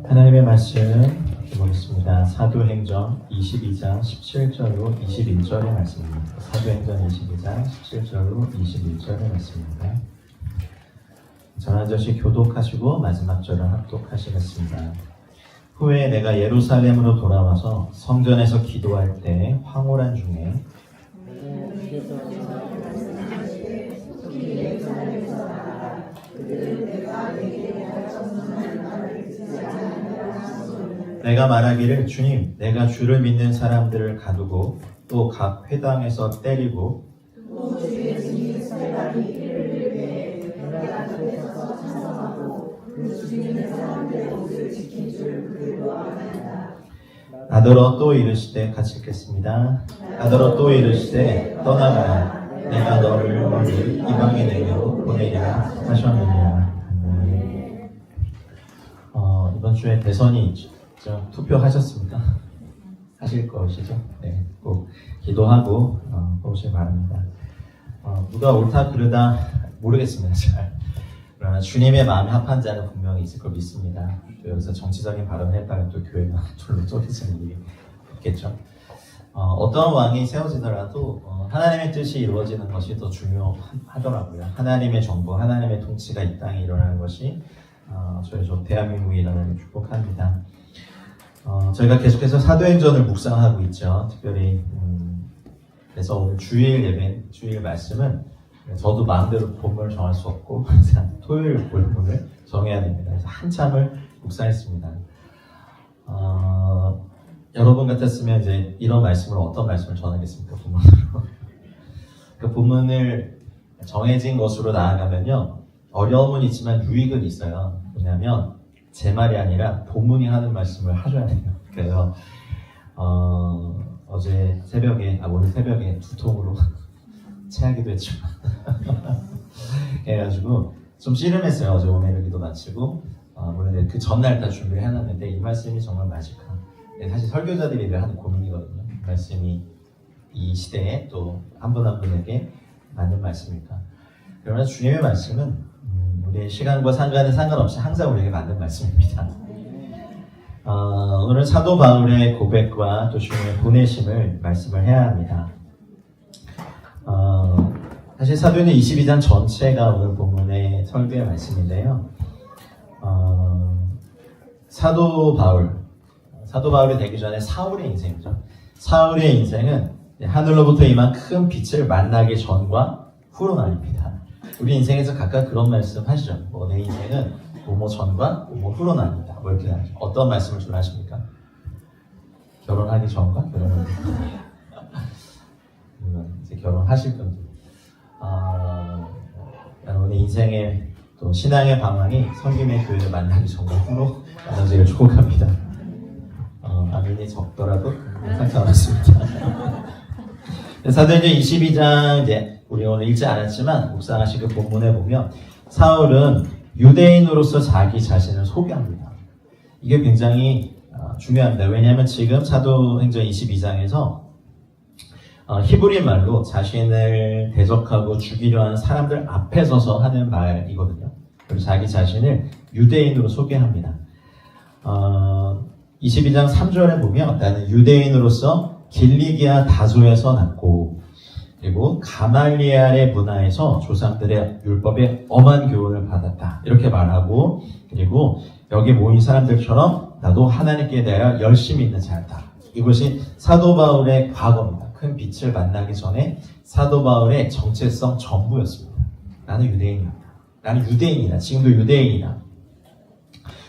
하나님의 말씀 보겠습니다. 사도행전 22장 17절로 21절의 말씀입니다. 사도행전 22장 17절로 21절의 말씀입니다. 전 한 절씩 교독하시고 마지막 절은 합독하시겠습니다. 후에 내가 예루살렘으로 돌아와서 성전에서 기도할 때 황홀한 중에 내가 말하기를 주님, 내가 주를 믿는 사람들을 가두고 또 각 회당에서 때리고 나더러 또 이르시되 같이 읽겠습니다. 나더러 또 이르시되 떠나가라. 내가 너를 멀리 이방인에게로 보내리라 하셨느니라. 이번 주에 대선이 있죠. 투표하셨습니까? 하실 것이죠. 네, 꼭 기도하고 보시기 바랍니다. 누가 옳다 그르다 모르겠습니다. 잘. 그러나 주님의 마음에 합한 자는 분명히 있을 걸 믿습니다. 또 여기서 정치적인 발언을 했다가 또 교회가 둘로 쪼개지는 일이 있겠죠. 어떤 왕이 세워지더라도 하나님의 뜻이 이루어지는 것이 더 중요하더라고요. 하나님의 정부, 하나님의 통치가 이 땅에 일어나는 것이 저희 대한민국이 일어나는 축복합니다. 저희가 계속해서 사도행전을 묵상하고 있죠. 특별히 그래서 오늘 주일 말씀은 저도 마음대로 본문을 정할 수 없고 항상 토요일 본문을 정해야 됩니다. 그래서 한참을 묵상했습니다. 여러분 같았으면 이제 이런 말씀을 어떤 말씀을 전하겠습니까? 본문으로. 그 본문을 정해진 것으로 나아가면요. 어려움은 있지만 유익은 있어요. 왜냐하면 제 말이 아니라 본문이 하는 말씀을 하셔야 돼요. 그래서 오늘 새벽에 두통으로 체하기도 했지만 그래가지고 좀 씨름했어요. 어제 오메르 기도 마치고 물론 그 전날 다 준비를 해놨는데 이 말씀이 정말 맞을까? 사실 설교자들이 늘 하는 고민이거든요. 이 말씀이 이 시대에 또 한 분 한 분에게 맞는 말씀일까? 그러나 주님의 말씀은 우리의 시간과 상관없이 항상 우리에게 맞는 말씀입니다. 오늘 사도 바울의 고백과 또 주님의 보내심을 말씀을 해야 합니다. 사실 사도행전 22장 전체가 오늘 본문의 설교의 말씀인데요. 사도 바울이 되기 전에 사울의 인생이죠. 사울의 인생은 하늘로부터 임한 큰 빛을 만나기 전과 후로 나뉩니다. 우리 인생에서 각각 그런 말씀 하시죠. 내 인생은 뭐뭐 전과 뭐뭐 후로 나뉩니다. 뭐 이렇게 하죠. 어떤 말씀을 주로 하십니까? 결혼하기 전과 결혼하기 물론 이제 결혼하실 분들. 여러분의 인생의 또 신앙의 방향이 성김의 교회를 만나기 전과 후로 나눠지길 축복합니다. 아멘이 적더라도 상관없습니다. 사도행전 22장 이제 우리 오늘 읽지 않았지만 묵상하신 그 본문에 보면 사울은 유대인으로서 자기 자신을 소개합니다. 이게 굉장히 중요합니다. 왜냐하면 지금 사도행전 22장에서 히브리 말로 자신을 대적하고 죽이려 하는 사람들 앞에 서서 하는 말이거든요. 그리고 자기 자신을 유대인으로 소개합니다. 22장 3절에 보면 나는 유대인으로서 길리기아 다소에서 났고 그리고 가말리엘의 문화에서 조상들의 율법에 엄한 교훈을 받았다. 이렇게 말하고 그리고 여기 모인 사람들처럼 나도 하나님께 대하여 열심히 있는 자였다. 이것이 사도 바울의 과거입니다. 큰 빛을 만나기 전에 사도 바울의 정체성 전부였습니다. 나는 유대인이다. 나는 유대인이다. 지금도 유대인이다.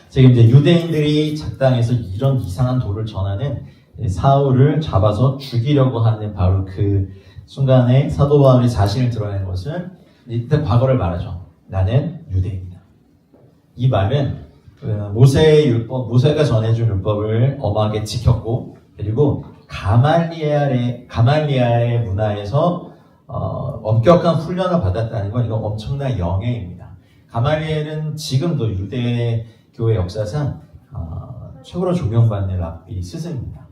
지금 이제 유대인들이 작당해서 이런 이상한 도를 전하는 사울을 잡아서 죽이려고 하는 바로 그 순간에 사도 바울이 자신을 드러낸 것은 이때 과거를 말하죠. 나는 유대인이다. 이 말은 모세의 율법, 모세가 전해준 율법을 엄하게 지켰고 그리고 가말리엘의 문화에서 엄격한 훈련을 받았다는 건 이건 엄청난 영예입니다. 가말리엘은 지금도 유대 교회 역사상 최고로 존경받는 랍비 스승입니다.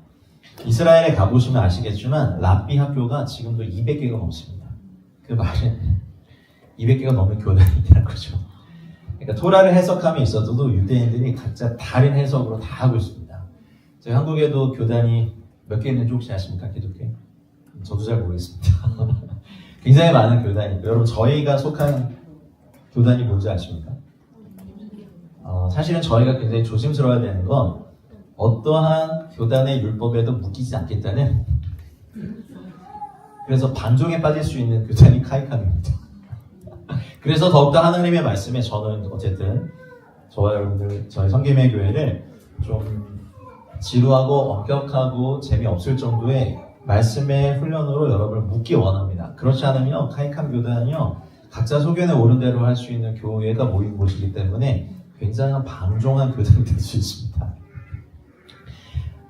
이스라엘에 가보시면 아시겠지만 랍비 학교가 지금도 200개가 넘습니다. 그 말은 200개가 넘는 교단이라는 거죠. 그러니까 토라를 해석함에 있어서도 유대인들이 각자 다른 해석으로 다 하고 있습니다. 저희 한국에도 교단이 몇 개 있는지 혹시 아십니까? 기독교? 저도 잘 모르겠습니다. 굉장히 많은 교단이 있고, 여러분 저희가 속한 교단이 뭔지 아십니까? 사실은 저희가 굉장히 조심스러워야 되는 건 어떠한 교단의 율법에도 묶이지 않겠다는, 그래서 반종에 빠질 수 있는 교단이 카이캄입니다. 그래서 더욱더 하나님의 말씀에 저는 어쨌든 저와 여러분들 저희 성김의 교회를 좀 지루하고 엄격하고 재미없을 정도의 말씀의 훈련으로 여러분을 묶기 원합니다. 그렇지 않으면 카이캄 교단은요 각자 소견에 오른 대로 할 수 있는 교회가 모인 곳이기 때문에 굉장한 방종한 교단이 될 수 있습니다.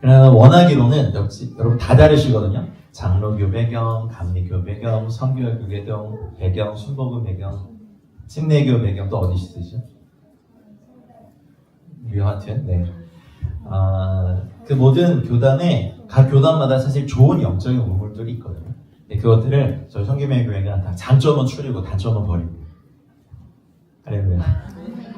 그러나 원하기로는 역시 여러분 다 다르시거든요. 장로교 배경, 감리교 배경, 선교교 배경, 순복음 배경, 침례교 배경 또 어디 있으시죠? 여하튼 네. 그 모든 교단에 각 교단마다 사실 좋은 영적인 우물들이 있거든요. 그것들을 저희 성김의 교회가 다 장점은 추리고 단점은 버리고. 할렐루야.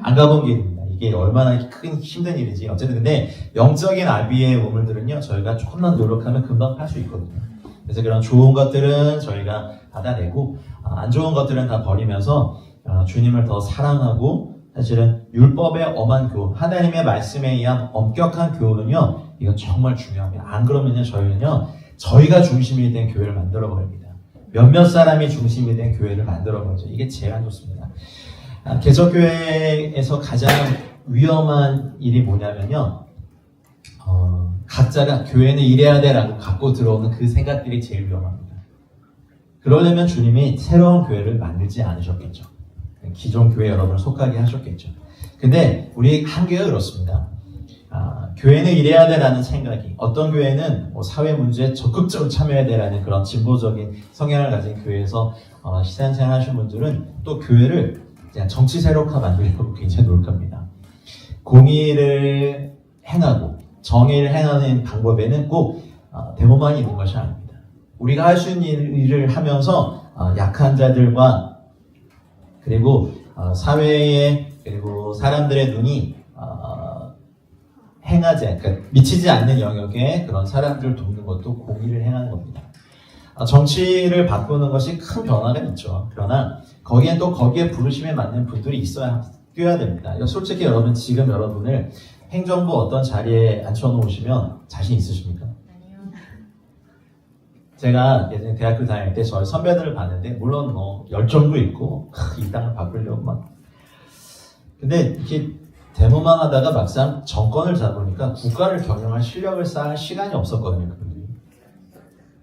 안 가본 길입니다. 이게 얼마나 큰 힘든 일이지. 어쨌든 근데 영적인 아비의 우물들은요 저희가 조금만 노력하면 금방 팔 수 있거든요. 그래서 그런 좋은 것들은 저희가 받아내고 안 좋은 것들은 다 버리면서 주님을 더 사랑하고, 사실은 율법의 엄한 교훈, 하나님의 말씀에 의한 엄격한 교훈은요 이건 정말 중요합니다. 안 그러면요 저희는요 저희가 중심이 된 교회를 만들어 버립니다. 몇몇 사람이 중심이 된 교회를 만들어 버리죠. 이게 제일 안 좋습니다. 개척교회에서 가장 위험한 일이 뭐냐면요 각자가 교회는 이래야 돼라고 갖고 들어오는 그 생각들이 제일 위험합니다. 그러려면 주님이 새로운 교회를 만들지 않으셨겠죠. 기존 교회 여러분을 속하게 하셨겠죠. 근데 우리 한교회가 그렇습니다. 교회는 이래야 돼라는 생각이, 어떤 교회는 사회 문제에 적극적으로 참여해야 돼라는 그런 진보적인 성향을 가진 교회에서 신앙생활 하시는 분들은 또 교회를 그냥 정치 세력화 만들려고 굉장히 노력합니다. 공의를 행하고 정의를 행하는 방법에는 꼭 데모만이 있는 것이 아닙니다. 우리가 할 수 있는 일을 하면서 약한 자들과 그리고 사회에 그리고 사람들의 눈이 그러니까 미치지 않는 영역에 그런 사람들을 돕는 것도 공의를 행하는 겁니다. 정치를 바꾸는 것이 큰 변화가 있죠. 그러나 거기에 또 거기에 부르심에 맞는 분들이 있어야 뛰어야 됩니다. 솔직히 여러분 지금 여러분을 행정부 어떤 자리에 앉혀놓으시면 자신 있으십니까? 아니요. 제가 예전에 대학교 다닐 때 저희 선배들을 봤는데 물론 열정도 있고 이 땅을 바꾸려고 막 근데 이렇게 데모만 하다가 막상 정권을 잡으니까 국가를 경영할 실력을 쌓을 시간이 없었거든요. 그분들이.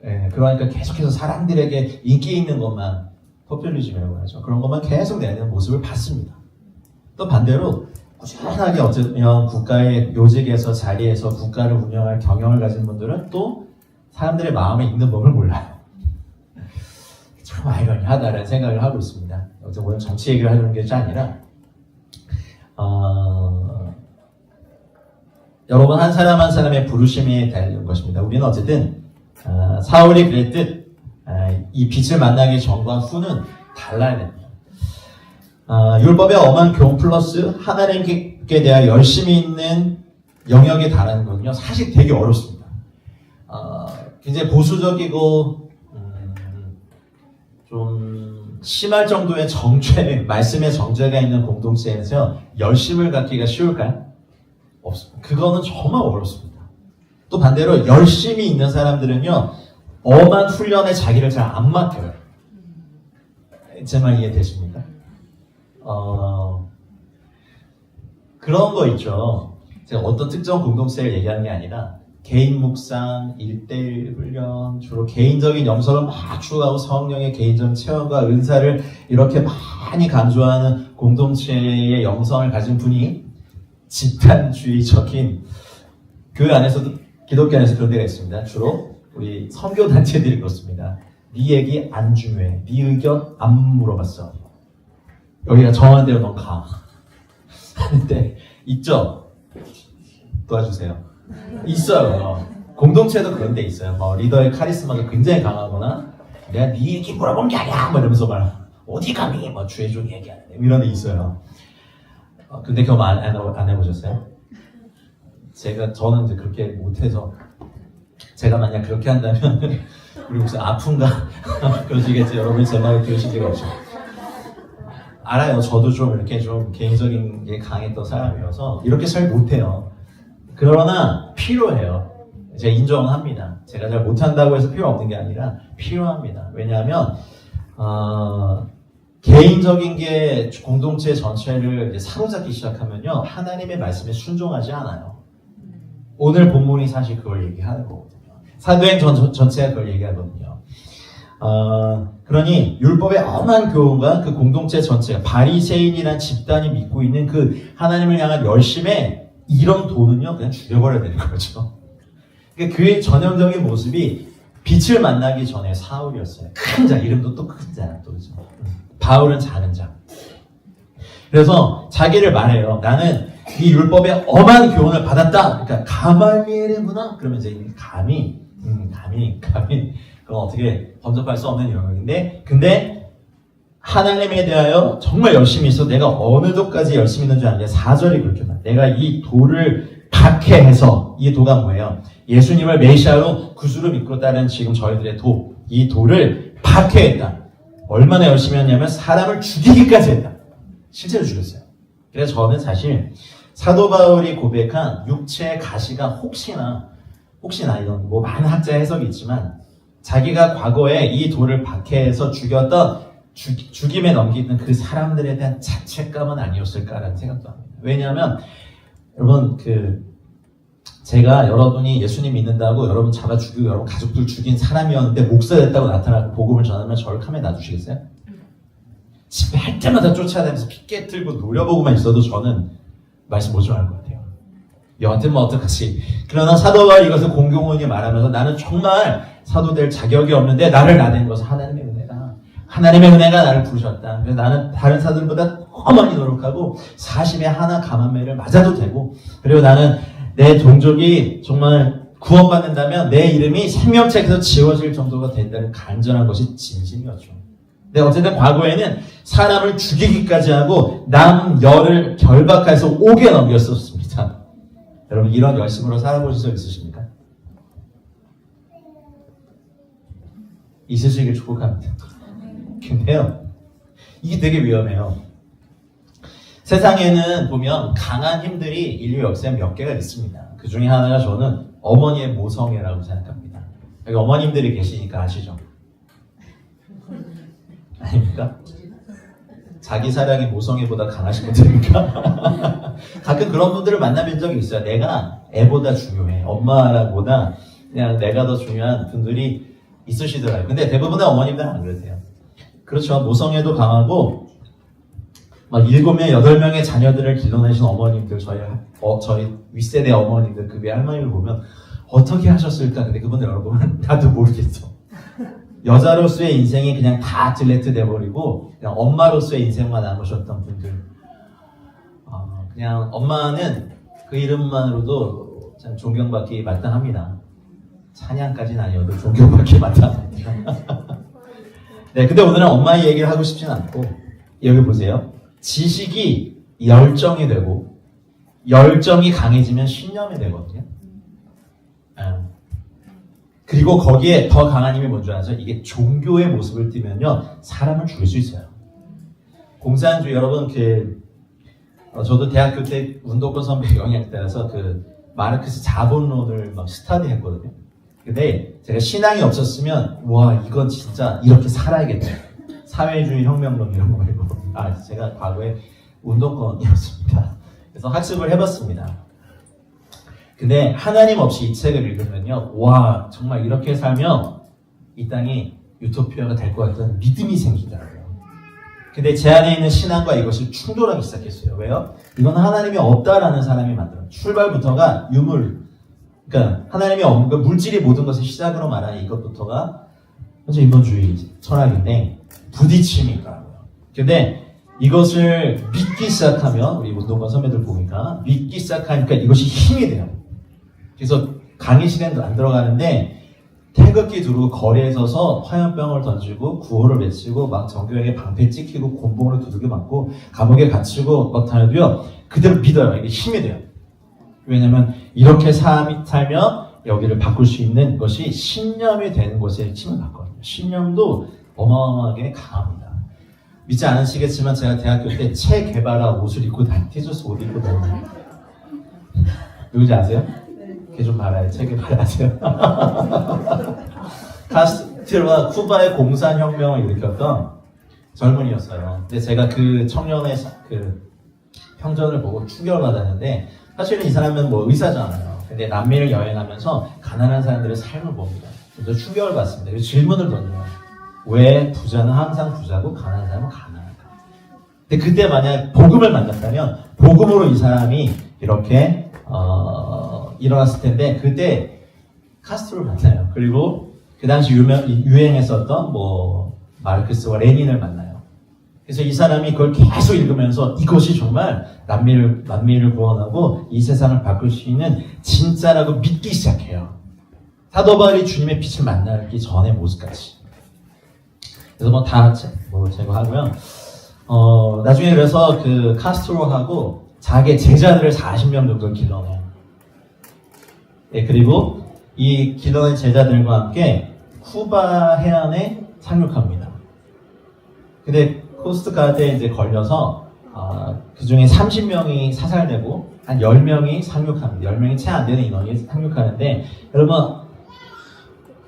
예, 그러니까 계속해서 사람들에게 인기 있는 것만 포퓰리즘이라고 하죠. 그런 것만 계속 내는 모습을 봤습니다. 또 반대로 꾸준하게 어쩌면 국가의 요직에서 자리에서 국가를 운영할 경영을 가진 분들은 또 사람들의 마음에 있는 법을 몰라요. 참 아이러니하다는 생각을 하고 있습니다. 오늘 정치 얘기를 하려는 것이 아니라 여러분 한 사람 한 사람의 부르심이 달린 것입니다. 우리는 어쨌든 사울이 그랬듯 이 빛을 만나기 전과 후는 달라야 됩니다. 율법의 엄한 교훈 플러스 하나님께 대하여 열심히 있는 영역에 달하는 거는요 사실 되게 어렵습니다. 굉장히 보수적이고 좀 심할 정도의 정죄, 말씀의 정죄가 있는 공동체에서 열심을 갖기가 쉬울까요? 없습니다. 그거는 정말 어렵습니다. 또 반대로 열심히 있는 사람들은요 엄한 훈련에 자기를 잘 안 맡겨요. 제 말 이해되십니까? 그런 거 있죠. 제가 어떤 특정 공동체를 얘기하는 게 아니라 개인 묵상, 1:1 훈련, 주로 개인적인 영성을 막 추구하고 성령의 개인적인 체험과 은사를 이렇게 많이 강조하는 공동체의 영성을 가진 분이 집단주의적인 교회 안에서도 기독교 안에서 그런 데가 있습니다. 주로 우리 선교단체들이 그렇습니다. 네 얘기 안 중요해. 네 의견 안 물어봤어. 여기가 정한 대로 넌 가. 하는데 있죠? 도와주세요. 있어요. 공동체도 그런 데 있어요. 리더의 카리스마가 굉장히 강하거나 내가 네 얘기 물어본 게 아니야 이러면서 말 어디 감히 주의 종 얘기하는데 이런 데 있어요. 근데 경험 안 해보셨어요? 저는 이제 그렇게 못해서, 제가 만약 그렇게 한다면, 우리 혹시 아픈가? 그러시겠지. 여러분이 제 말을 들으신 적이 없죠. 알아요. 저도 좀 이렇게 좀 개인적인 게 강했던 사람이어서, 이렇게 잘 못해요. 그러나, 필요해요. 제가 인정은 합니다. 제가 잘 못한다고 해서 필요 없는 게 아니라, 필요합니다. 왜냐하면, 개인적인 게 공동체 전체를 이제 사로잡기 시작하면요, 하나님의 말씀에 순종하지 않아요. 오늘 본문이 사실 그걸 얘기하는 거거든요. 사도행 전체가 그걸 얘기하거든요. 그러니 율법의 엄한 교훈과 그 공동체 전체가 바리새인이란 집단이 믿고 있는 그 하나님을 향한 열심에 이런 도는요 그냥 죽여버려야 되는 거죠. 그러니까 그의 전형적인 모습이 빛을 만나기 전에 사울이었어요. 큰 자, 이름도 또 큰 자야, 또 그죠. 바울은 작은 자. 그래서 자기를 말해요. 나는 이 율법의 엄한 교훈을 받았다. 그러니까 가말리엘의 문화? 그러면 이제 감히 그건 어떻게 범접할 수 없는 영역인데, 근데 하나님에 대하여 정말 열심히 있어. 내가 어느 도까지 열심히 있는 줄 아냐. 4절이 그렇게 말. 내가 이 도를 박해해서, 이 도가 뭐예요? 예수님을 메시아로 구주로 믿고 따른 지금 저희들의 도, 이 도를 박해했다. 얼마나 열심히 했냐면 사람을 죽이기까지 했다. 실제로 죽였어요. 그래서 저는 사실 사도 바울이 고백한 육체의 가시가 혹시나 이런 뭐 많은 학자 해석이 있지만 자기가 과거에 이 돌을 박해해서 죽였던 죽임에 넘기는 그 사람들에 대한 자책감은 아니었을까라는 생각도 합니다. 왜냐하면 여러분 제가 여러분이 예수님 믿는다고 여러분 잡아 죽이고 여러분 가족들 죽인 사람이었는데 목사 됐다고 나타나고 복음을 전하면 저를 카메라에 놔두시겠어요? 집에 할 때마다 쫓아다니면서 피켓 들고 노려보고만 있어도 저는 말씀 못 좀 할 것 같아요. 여하튼 뭐 어떡하지. 그러나 사도가 이것을 공공연히 말하면서 나는 정말 사도 될 자격이 없는데 나를 나댄 것은 하나님의 은혜다. 하나님의 은혜가 나를 부르셨다. 그래서 나는 다른 사람들보다 더 많이 노력하고 40에 하나 감한매를 맞아도 되고, 그리고 나는 내 종족이 정말 구원받는다면 내 이름이 생명책에서 지워질 정도가 된다는 간절한 것이 진심이었죠. 근데 어쨌든 과거에는 사람을 죽이기까지 하고 남열을 결박해서 옥에 넘겼었습니다. 여러분 이런 열심으로 살아보신 적 있으십니까? 있으시길 축복합니다. 근데요, 이게 되게 위험해요. 세상에는 보면 강한 힘들이 인류 역사에 몇 개가 있습니다. 그 중에 하나가 저는 어머니의 모성애라고 생각합니다. 여기 어머님들이 계시니까 아시죠? 아닙니까? 자기 사랑이 모성애보다 강하신 분들입니까? 가끔 그런 분들을 만나본 적이 있어요. 내가 애보다 중요해. 엄마보다 그냥 내가 더 중요한 분들이 있으시더라고요. 근데 대부분의 어머님들은 안 그러세요. 그렇죠. 모성애도 강하고 막 7명, 8명의 자녀들을 길러내신 어머님들, 저희 윗세대 어머님들, 그 위에 할머니를 보면 어떻게 하셨을까? 근데 그분들 여러분 나도 모르겠어. 여자로서의 인생이 그냥 다 딜레트 돼버리고 그냥 엄마로서의 인생만 남으셨던 분들. 그냥 엄마는 그 이름만으로도 참 존경받기 마땅합니다. 찬양까지는 아니어도 존경받기 마땅합니다. 네, 근데 오늘은 엄마의 얘기를 하고 싶진 않고, 여기 보세요. 지식이 열정이 되고 열정이 강해지면 신념이 되거든요. 그리고 거기에 더 강한 힘이 뭔지 아세요? 이게 종교의 모습을 띠면요 사람을 죽일 수 있어요. 공산주의 여러분 저도 대학교 때 운동권 선배 영향에 따라서 마르크스 자본론을 막 스터디했거든요. 근데 제가 신앙이 없었으면 와 이건 진짜 이렇게 살아야겠다. 사회주의 혁명론 이런 거 말고 제가 과거에 운동권이었습니다. 그래서 학습을 해봤습니다. 근데 하나님 없이 이 책을 읽으면요, 와 정말 이렇게 살면 이 땅이 유토피아가 될 것 같다는 믿음이 생기더라고요. 근데 제 안에 있는 신앙과 이것이 충돌하기 시작했어요. 왜요? 이건 하나님이 없다라는 사람이 만들어요. 출발부터가 유물, 그러니까 하나님이 없는 거, 물질이 모든 것을 시작으로 말하는 이것부터가 현재 인본주의 철학인데 부딪힘이 있더라고요. 근데 이것을 믿기 시작하면 우리 운동권 선배들 보니까 믿기 시작하니까 이것이 힘이 돼요. 그래서 강의 시간도 안 들어가는데 태극기 두르고 거리에 서서 화염병을 던지고 구호를 외치고 막 정교하게 방패 찍히고 곤봉으로 두들겨 맞고 감옥에 갇히고 막 다녀도요 그대로 믿어요. 이게 힘이 돼요. 왜냐면 이렇게 살면 여기를 바꿀 수 있는 것이 신념이 되는 곳에 힘을 받거든요. 신념도 어마어마하게 강합니다. 믿지 않으시겠지만 제가 대학교 때 체 게바라 옷을 입고 티셔츠 옷 입고 다니는 누구지 아세요? 걔 좀 말아요. 체 게바라 아세요? 카스트로가 쿠바의 공산혁명을 일으켰던 젊은이였어요. 근데 제가 그 청년의 그 형전을 보고 충격을 받았는데 사실은 이 사람은 뭐 의사잖아요. 근데 남미를 여행하면서 가난한 사람들의 삶을 봅니다. 그래서 충격을 받습니다. 그래서 질문을 던져요. 왜 부자는 항상 부자고 가난한 사람은 가난할까? 근데 그때 만약 복음을 만났다면 복음으로 이 사람이 이렇게 일어났을 텐데 그때 카스트로를 만나요. 그리고 그 당시 유행했었던 뭐 마르크스와 레닌을 만나요. 그래서 이 사람이 그걸 계속 읽으면서 이것이 정말 남미를 구원하고 이 세상을 바꿀 수 있는 진짜라고 믿기 시작해요. 사도 바울이 주님의 빛을 만나기 전의 모습까지. 그래서 뭐 다 제거하고요. 나중에 그래서 그 카스트로하고 자기 제자들을 40명 정도 길러내요. 네, 그리고 이 길러낸 제자들과 함께 쿠바 해안에 상륙합니다. 근데 코스트가드에 이제 걸려서 그 중에 30명이 사살되고 한 10명이 상륙합니다. 10명이 채 안 되는 인원이 상륙하는데 여러분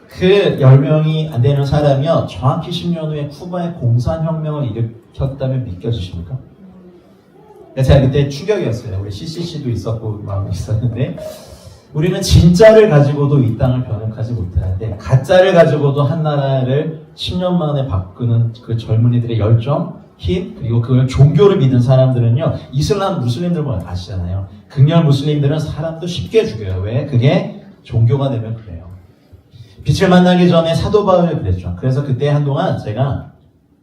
그 10명이 안 되는 사람이요 정확히 10년 후에 쿠바의 공산혁명을 일으켰다면 믿겨지십니까? 제가 그때 충격이었어요. 우리 CCC도 있었고 막 있었는데 우리는 진짜를 가지고도 이 땅을 변혁하지 못하는데 가짜를 가지고도 한 나라를 10년 만에 바꾸는 그 젊은이들의 열정, 힘, 그리고 그걸 종교를 믿는 사람들은요 이슬람 무슬림들 뭐 아시잖아요. 극렬 무슬림들은 사람도 쉽게 죽여요. 왜? 그게 종교가 되면 그래요. 빛을 만나기 전에 사도 바울이 그랬죠. 그래서 그때 한동안 제가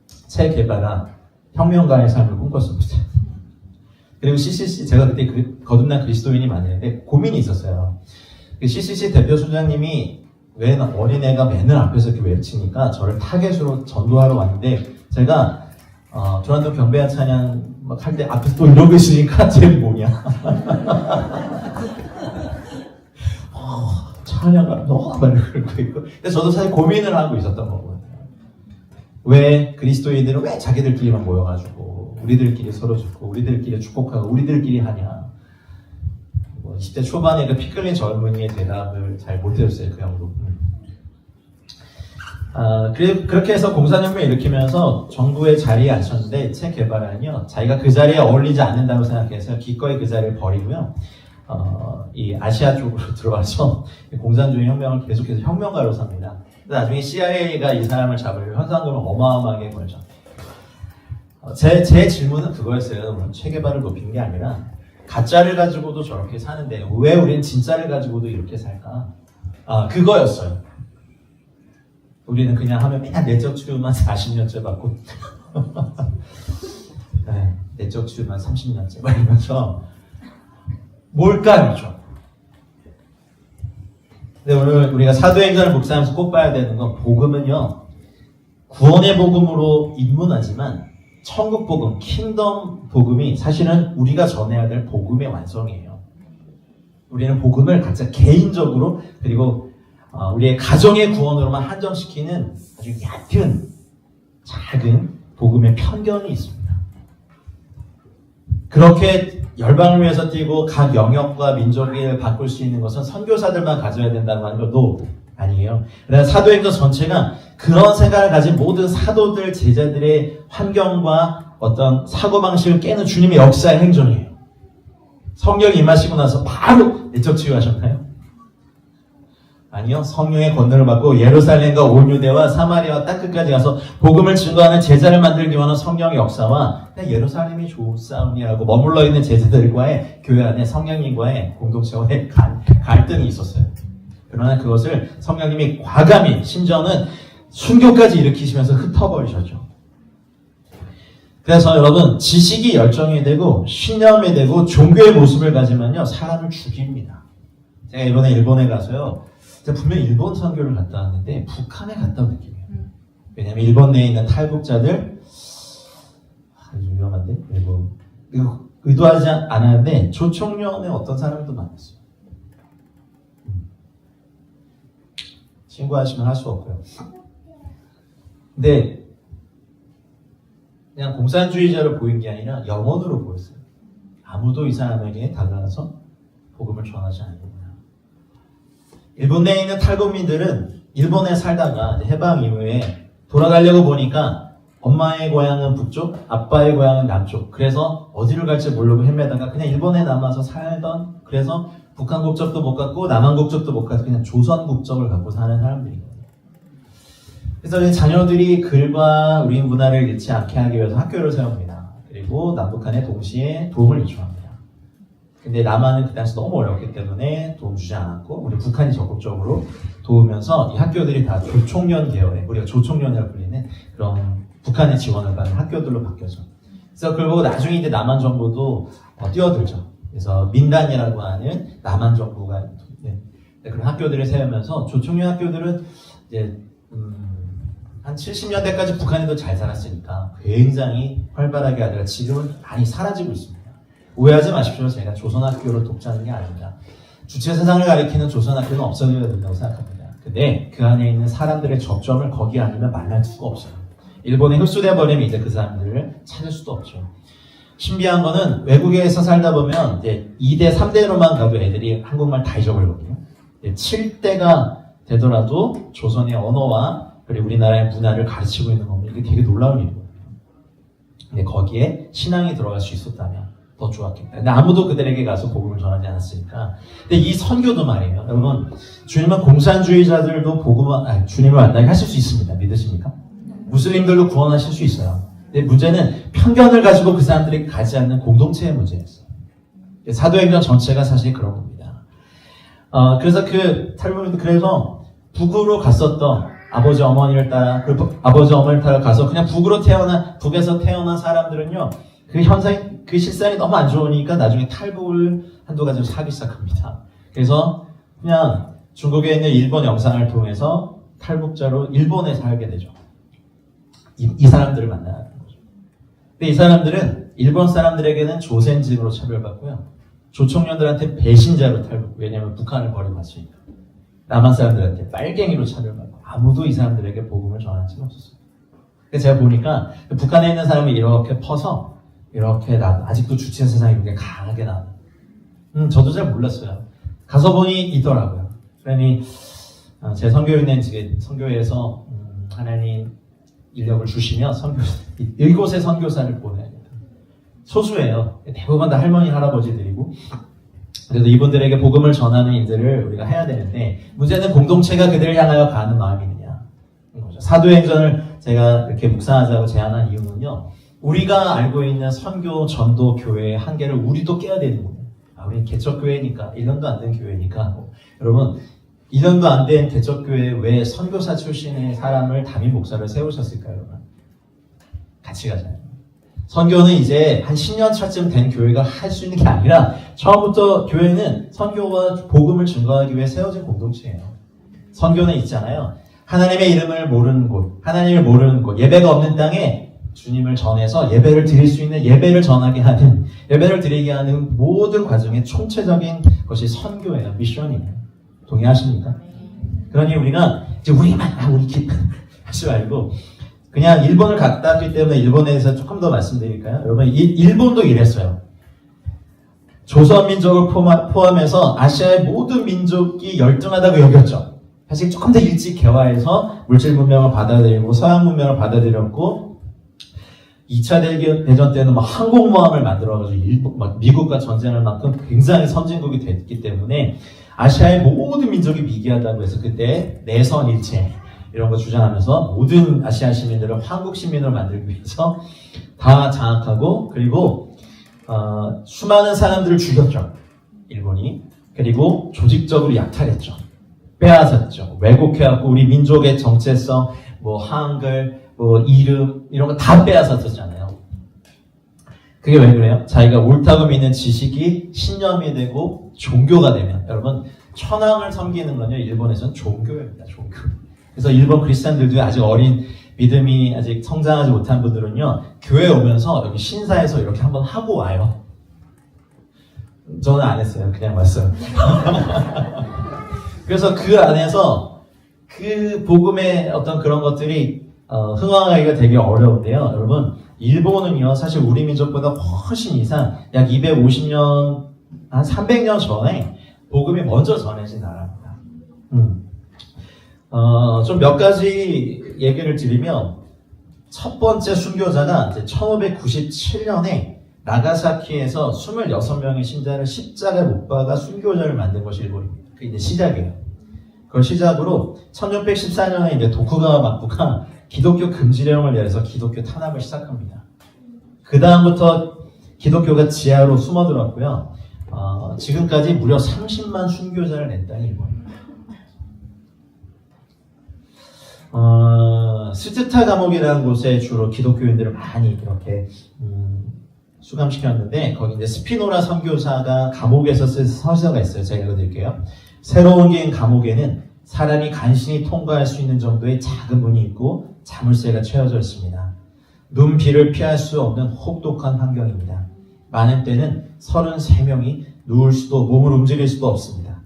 체 게바라 혁명가의 삶을 꿈꿨습니다. 그리고 CCC 제가 그때 거듭난 그리스도인이 많았는데 고민이 있었어요. 그 CCC 대표 소장님이 왜 어린애가 맨날 앞에서 이렇게 외치니까 저를 타겟으로 전도하러 왔는데 제가 조한도 경배한 찬양 막 할 때 앞에서 또 이러고 있으니까 쟤 뭐냐 찬양가 너무 많이 그러고 있고 근데 저도 사실 고민을 하고 있었던 거거든요. 왜 그리스도인들은 왜 자기들끼리만 모여가지고 우리들끼리 서로 죽고 우리들끼리 축복하고 우리들끼리 하냐. 10대 초반에 그 피 끌린 젊은이의 대답을 잘 못 해줬어요. 그 형도. 그렇게 해서 공산혁명을 일으키면서 정부의 자리에 앉혔는데 체 게바라는요 자기가 그 자리에 어울리지 않는다고 생각해서 기꺼이 그 자리를 버리고요 이 아시아 쪽으로 들어와서 공산주의 혁명을 계속해서 혁명가로 삽니다. 나중에 CIA가 이 사람을 잡으려고 현상금을 어마어마하게 걸죠. 제 질문은 그거였어요. 물론 체 게바라를 높인 게 아니라 가짜를 가지고도 저렇게 사는데 왜 우리는 진짜를 가지고도 이렇게 살까? 그거였어요. 우리는 그냥 하면 맨날 내적 치유만 40년째 받고 네, 내적 치유만 30년째 막 이러면서 뭘까요? 근데 오늘 우리가 사도행전을 묵상하면서 꼭 봐야 되는 건 복음은요 구원의 복음으로 입문하지만 천국 복음, 킹덤 복음이 사실은 우리가 전해야 될 복음의 완성이에요. 우리는 복음을 각자 개인적으로 그리고 우리의 가정의 구원으로만 한정시키는 아주 얕은 작은 복음의 편견이 있습니다. 그렇게 열방을 위해서 뛰고 각 영역과 민족을 바꿀 수 있는 것은 선교사들만 가져야 된다고 하는 것도 아니에요. 그래서 사도행전 전체가 그런 생각을 가진 모든 사도들, 제자들의 환경과 어떤 사고방식을 깨는 주님의 역사의 행정이에요. 성령이 임하시고 나서 바로 내적 치유하셨나요? 아니요. 성령의 권능을 받고 예루살렘과 온 유대와 사마리아와 땅끝까지 가서 복음을 증거하는 제자를 만들기 위한 성령의 역사와 예루살렘이 좋사오니라고 머물러 있는 제자들과의 교회 안에 성령님과의 공동체와의 갈등이 있었어요. 그러나 그것을 성령님이 과감히 심지어는 순교까지 일으키시면서 흩어버리셨죠. 그래서 여러분 지식이 열정이 되고 신념이 되고 종교의 모습을 가지면요 사람을 죽입니다. 제가 이번에 일본에 가서요. 제가 분명 일본 선교를 갔다 왔는데 북한에 갔다 온 느낌이에요. 왜냐면 일본 내에 있는 탈북자들 아주 위험한데 일본 이거 의도하지 않았는데 조총련의 어떤 사람도 만났어요. 신고하시면 할 수 없고요. 근데 그냥 공산주의자로 보인 게 아니라 영혼으로 보였어요. 아무도 이 사람에게 다가가서 복음을 전하지 않는구나. 일본 내에 있는 탈북민들은 일본에 살다가 해방 이후에 돌아가려고 보니까 엄마의 고향은 북쪽, 아빠의 고향은 남쪽. 그래서 어디를 갈지 모르고 헤매다가 그냥 일본에 남아서 살던, 그래서 북한 국적도 못 갖고 남한 국적도 못 갖고 그냥 조선 국적을 갖고 사는 사람들이거든요. 그래서 자녀들이 글과 우리 문화를 잃지 않게 하기 위해서 학교를 세웁니다. 그리고 남북한에 동시에 도움을 요청합니다. 근데 남한은 그 당시 너무 어렵기 때문에 도움 주지 않았고 우리 북한이 적극적으로 도우면서 이 학교들이 다 조총련 계열의, 우리가 조총련이라고 불리는 그런 북한의 지원을 받는 학교들로 바뀌어져. 그래서 그리고 나중에 이제 남한 정부도 뛰어들죠. 그래서 민단이라고 하는 남한 정부가 그런 학교들을 세우면서 조총련 학교들은 이제 한 70년대까지 북한에도 잘 살았으니까 굉장히 활발하게 하다가 지금은 많이 사라지고 있습니다. 오해하지 마십시오. 제가 조선학교를 독자하는 게 아닙니다. 주체 세상을 가리키는 조선학교는 없어져야 된다고 생각합니다. 근데 그 안에 있는 사람들의 접점을 거기 아니면 만날 수가 없어요. 일본에 흡수돼 버리면 이제 그 사람들을 찾을 수도 없죠. 신비한 거는 외국에서 살다 보면 이제 2대, 3대로만 가도 애들이 한국말 다 잊어버리거든요. 7대가 되더라도 조선의 언어와 그리고 우리나라의 문화를 가르치고 있는 겁니다. 이게 되게 놀라운 일이거든요. 근데 거기에 신앙이 들어갈 수 있었다면 더 좋았겠다. 근데 아무도 그들에게 가서 복음을 전하지 않았으니까. 근데 이 선교도 말이에요. 여러분, 주님은 공산주의자들도 주님을 만나게 하실 수 있습니다. 믿으십니까? 무슬림들도 구원하실 수 있어요. 근데 문제는 편견을 가지고 그 사람들에게 가지 않는 공동체의 문제였어요. 사도행전 전체가 사실 그런 겁니다. 그래서 그래서 북으로 갔었던 아버지 어머니를 따라, 아버지 어머니를 따라 가서 그냥 북에서 태어난 사람들은요, 그 실상이 너무 안 좋으니까 나중에 탈북을 한두 가지로 하기 시작합니다. 그래서 그냥 중국에 있는 일본 영상을 통해서 탈북자로 일본에 살게 되죠. 이 사람들을 만나는 거죠. 근데 이 사람들은 일본 사람들에게는 조센징으로 차별받고요. 조총련들한테 배신자로 탈북, 왜냐하면 북한을 버리고 갔으니까. 남한 사람들한테 빨갱이로 차별받고 아무도 이 사람들에게 복음을 전한 적이 없었어요. 그래서 제가 보니까 북한에 있는 사람이 이렇게 퍼서 이렇게 아직도 주체 세상이 굉장히 강하게 나와요. 저도 잘 몰랐어요. 가서 보니 있더라고요. 그러니 제 선교회에서 하나님 인력을 주시면 이곳에 선교사를 보내야겠다. 소수예요. 대부분 다 할머니, 할아버지들이고. 그래서 이분들에게 복음을 전하는 일들을 우리가 해야 되는데 문제는 공동체가 그들을 향하여 가는 마음이느냐. 사도행전을 제가 이렇게 묵상하자고 제안한 이유는요. 우리가 알고 있는 선교, 전도, 교회의 한계를 우리도 깨야 되는 거예요. 우리는 개척교회니까, 1년도 안 된 교회니까. 여러분, 1년도 안 된 개척교회에 왜 선교사 출신의 사람을 담임 목사를 세우셨을까요, 여러분? 같이 가잖아요. 선교는 이제 한 10년 차쯤 된 교회가 할 수 있는 게 아니라 처음부터 교회는 선교와 복음을 증거하기 위해 세워진 공동체예요. 선교는 있잖아요. 하나님의 이름을 모르는 곳, 하나님을 모르는 곳, 예배가 없는 땅에 주님을 전해서 예배를 드릴 수 있는, 예배를 전하게 하는, 예배를 드리게 하는 모든 과정의 총체적인 것이 선교예요. 미션이에요. 동의하십니까? 그러니 우리가 이제 우리만 하지 말고 그냥 일본을 갔다 왔기 때문에 일본에 대해서 조금 더 말씀드릴까요? 여러분, 일본도 이랬어요. 조선 민족을 포함해서 아시아의 모든 민족이 열등하다고 여겼죠. 사실 조금 더 일찍 개화해서 물질 문명을 받아들이고 서양 문명을 받아들였고 2차 대전 때는 막 항공모함을 만들어가지고 미국과 전쟁할 만큼 굉장히 선진국이 됐기 때문에 아시아의 모든 민족이 미개하다고 해서 그때 내선 일체 이런 거 주장하면서 모든 아시아 시민들을 한국 시민으로 만들기 위해서 다 장악하고 그리고 수많은 사람들을 죽였죠. 일본이. 그리고 조직적으로 약탈했죠. 빼앗았죠. 왜곡해갖고 우리 민족의 정체성, 한글, 이름 이런 거 다 빼앗았었잖아요. 그게 왜 그래요? 자기가 옳다고 믿는 지식이 신념이 되고 종교가 되면, 여러분 천황을 섬기는 건요 일본에서는 종교입니다. 종교. 그래서 일본 크리스찬들도 아직 어린 믿음이 아직 성장하지 못한 분들은요 교회 오면서 여기 신사에서 이렇게 한번 하고 와요. 저는 안 했어요. 그냥 왔어요. 그래서 그 안에서 그 복음의 어떤 그런 것들이 흥황하기가 되게 어려운데요. 여러분 일본은요 사실 우리 민족보다 훨씬 이상 약 250년 한 300년 전에 복음이 먼저 전해진 나라입니다. 좀 몇 가지 얘기를 드리면 첫 번째 순교자가 이제 1597년에 나가사키에서 26명의 신자를 십자가에 못 박아 순교자를 만든 것이 일본입니다. 그게 이제 시작이에요. 그걸 시작으로 1614년에 이제 도쿠가와 막부가 기독교 금지령을 내려서 기독교 탄압을 시작합니다. 그 다음부터 기독교가 지하로 숨어들었고요. 지금까지 무려 30만 순교자를 낸 땅이 일본입니다. 스즈타 감옥이라는 곳에 주로 기독교인들을 많이 이렇게 수감시켰는데 거기 이제 스피노라 선교사가 감옥에서 쓴 서서가 있어요. 제가 읽어드릴게요. 새로운 긴 감옥에는 사람이 간신히 통과할 수 있는 정도의 작은 문이 있고 자물쇠가 채워져 있습니다. 눈, 비를 피할 수 없는 혹독한 환경입니다. 많은 때는 33명이 누울 수도 몸을 움직일 수도 없습니다.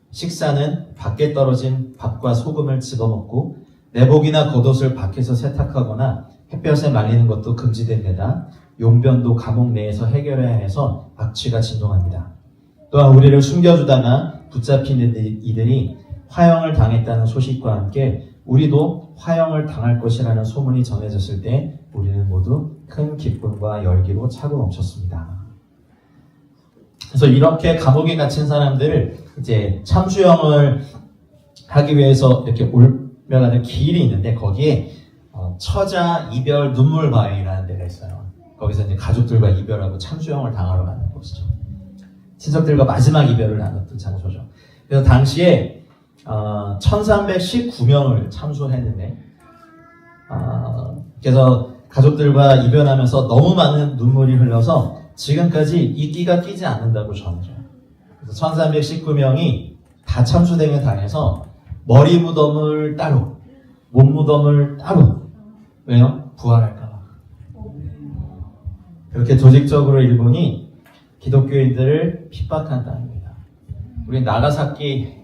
식사는 밖에 떨어진 밥과 소금을 집어먹고 내복이나 겉옷을 밖에서 세탁하거나 햇볕에 말리는 것도 금지된 데다 용변도 감옥 내에서 해결해야 해서 악취가 진동합니다. 또한 우리를 숨겨주다가 붙잡힌 이들이 화형을 당했다는 소식과 함께 우리도 화형을 당할 것이라는 소문이 전해졌을 때 우리는 모두 큰 기쁨과 열기로 차고 넘쳤습니다. 그래서 이렇게 감옥에 갇힌 사람들을 이제 참수형을 하기 위해서 이렇게 올라가는 길이 있는데 거기에 처자 이별 눈물 바위라는 데가 있어요. 거기서 이제 가족들과 이별하고 참수형을 당하러 가는 곳이죠. 친척들과 마지막 이별을 나눴던 장소죠. 그래서 당시에 1319명을 참수했는데 그래서 가족들과 이별하면서 너무 많은 눈물이 흘러서 지금까지 이 끼가 끼지 않는다고 전해져요. 그래서 1319명이 다 참수댕을 당해서 머리 무덤을 따로, 몸 무덤을 따로. 왜요? 부활할까봐. 그렇게 조직적으로 일본이 기독교인들을 핍박한 땅입니다. 우리 나가사키에만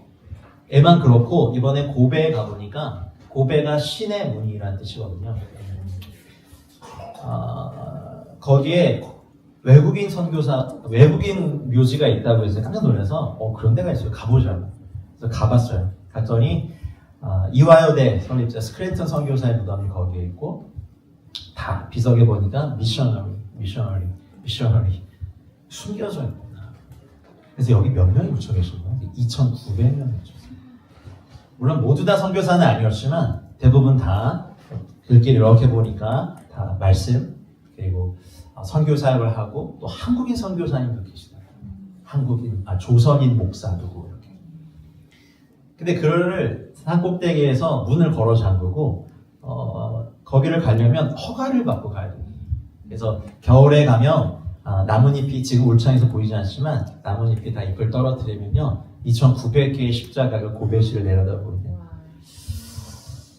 그렇고 이번에 고베에 가보니까 고베가 신의 문이라는 뜻이거든요. 거기에 외국인 선교사, 외국인 묘지가 있다고 해서 깜짝 놀라서 그런 데가 있어요. 가보자고. 그래서 가봤어요. 갔더니 이화여대 설립자 스크랜턴 선교사의 무덤이 거기에 있고 다 비석에 보니까 미셔너리 숨겨져 있구나. 그래서 여기 몇 명이 묻혀 계신 거예요? 2,900명이 묻혀 있어요. 물론 모두 다 선교사는 아니었지만 대부분 다 길길 이렇게 보니까 다 말씀 그리고 선교사역을 하고 또 한국인 선교사님도 계시더라고요. 조선인 목사도 이렇게. 근데 그를 산 꼭대기에서 문을 걸어 잠그고 거기를 가려면 허가를 받고 가야 됩니다. 그래서 겨울에 가면 나뭇잎이 지금 울창에서 보이지 않지만 나뭇잎이 다 잎을 떨어뜨리면요 2,900개의 십자가가 고베시를 내려다 보이네요.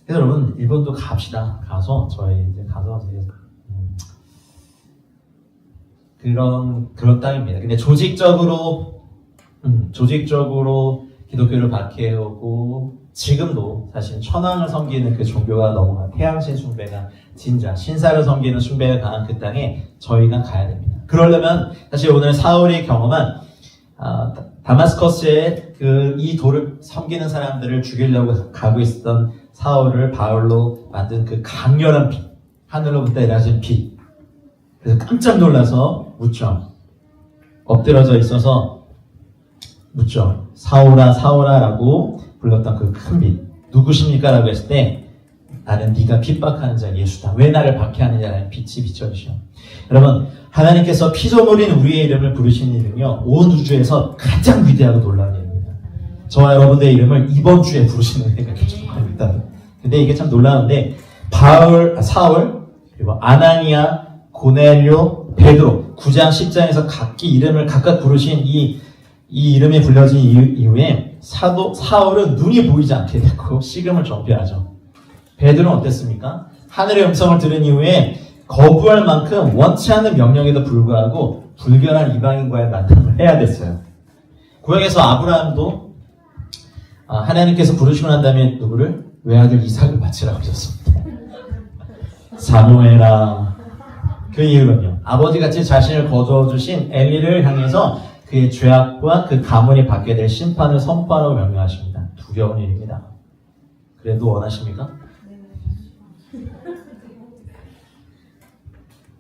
그래서 여러분 일본도 갑시다. 가서 저희 이제 가서 그런 땅입니다. 근데 조직적으로 기독교를 박해오고 지금도 사실 천황을 섬기는 그 종교가 너무 태양신 숭배가 진짜 신사를 섬기는 숭배가 강한 그 땅에 저희가 가야 됩니다. 그러려면 사실 오늘 사울이 경험한 다마스커스에 이 돌을 섬기는 사람들을 죽이려고 가고 있었던 사울을 바울로 만든 그 강렬한 빛, 하늘로부터 내려진 빛. 그래서 깜짝 놀라서 묻죠. 엎드려져 있어서 묻죠. 사울아 사울아라고 불렀던 그 큰 빛. 누구십니까? 라고 했을 때 나는 네가 핍박하는 자 예수다. 왜 나를 박해하느냐라는 빛이 비춰주시오. 여러분 하나님께서 피조물인 우리의 이름을 부르시는 일은요 온 우주에서 가장 위대하고 놀라운 일입니다. 저와 여러분들의 이름을 이번 주에 부르시는 은혜가 기적합니다. 근데 이게 참 놀라운데 사울 그리고 아나니아 고넬료 베드로 9장 10장에서 각기 이름을 각각 부르신 이 이름이 불려진 이후에 사울은 눈이 보이지 않게 되고 식음을 정죄하죠. 베드로는 어땠습니까? 하늘의 음성을 들은 이후에 거부할 만큼 원치 않는 명령에도 불구하고 불결한 이방인과의 만남을 해야 됐어요. 구약에서 아브라함도 하나님께서 부르시고 난 다음에 누구를? 외아들 이삭을 바치라고 하셨습니다. 사무엘아. 그 이유는요, 아버지같이 자신을 거두어주신 엘리를 향해서 그의 죄악과 그 가문이 받게 될 심판을 선포하라고 명령하십니다. 두려운 일입니다. 그래도 원하십니까?